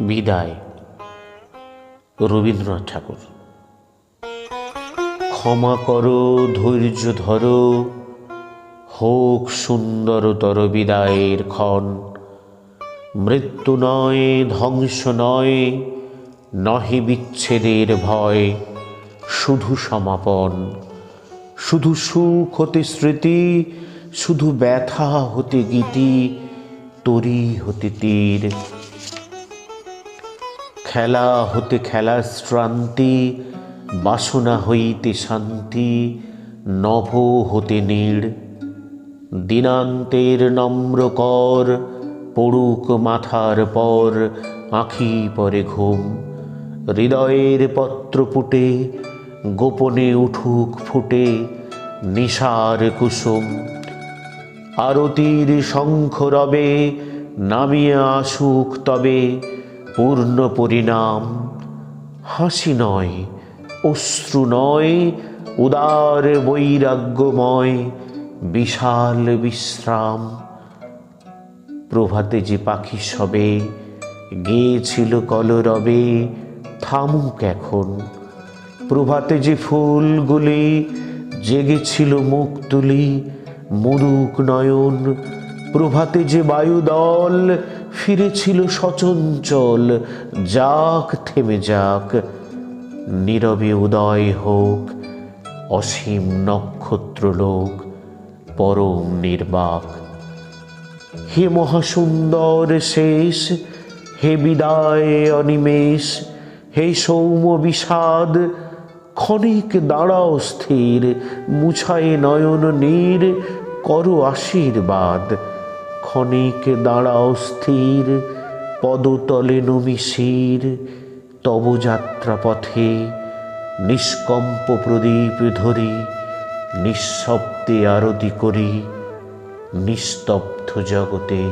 বিদায়, রবীন্দ্রনাথ ঠাকুর। ক্ষমা করো, ধৈর্য ধরো, হোক সুন্দরতর বিদায়ের ক্ষণ। মৃত্যু নয়, ধ্বংস নয়, নহে বিচ্ছেদের ভয়, শুধু সমাপন। শুধু সুখ হতে স্মৃতি, শুধু ব্যথা হতে গীতি, তরি হতে তীর। খেলা হতে খেলা শ্রান্তি, বাসনা হইতে শান্তি, নভ হতে নীড়। দিনান্তের নম্র কর, পড়ুক মাথার পর, আঁখি পরে ঘুম। হৃদয়ের পত্রপুটে, গোপনে উঠুক ফুটে, নিশার কুসুম। আরতির শঙ্খ রবে, নামিয়ে আসুক তবে পূর্ণ পরিণাম। হাসি নয়, অশ্রু নয়, উদার বৈরাগ্যময়, বিশাল বিশ্রাম। প্রভাতে যে পাখি সবে গেয়েছিল কলরবে, থামুক এখন। প্রভাতে যে ফুলগুলি জেগেছিল মুখ তুলি, মুরুক নয়ন। প্রভাতে যে বায়ুদল ফিরেছিল সচঞ্চল, যাক থেমে যাক। নীরবে উদয় হোক অসীম নক্ষত্রলোক, পরম নির্বাক। হে মহাসুন্দর শেষ, হে বিদায় অনিমেষ, হে সৌম্য বিষাদ, ক্ষণিক দাঁড়াও স্থির, মুছায়ে নয়ন নীর, করো আশীর্বাদ। ক্ষণিক দাঁড়াও স্থির, পদতলে নমি শির, তব যাত্রা পথে নিষ্কম্প প্রদীপ ধরি, নিঃশব্দে আরতি করি নিস্তব্ধ জগতে।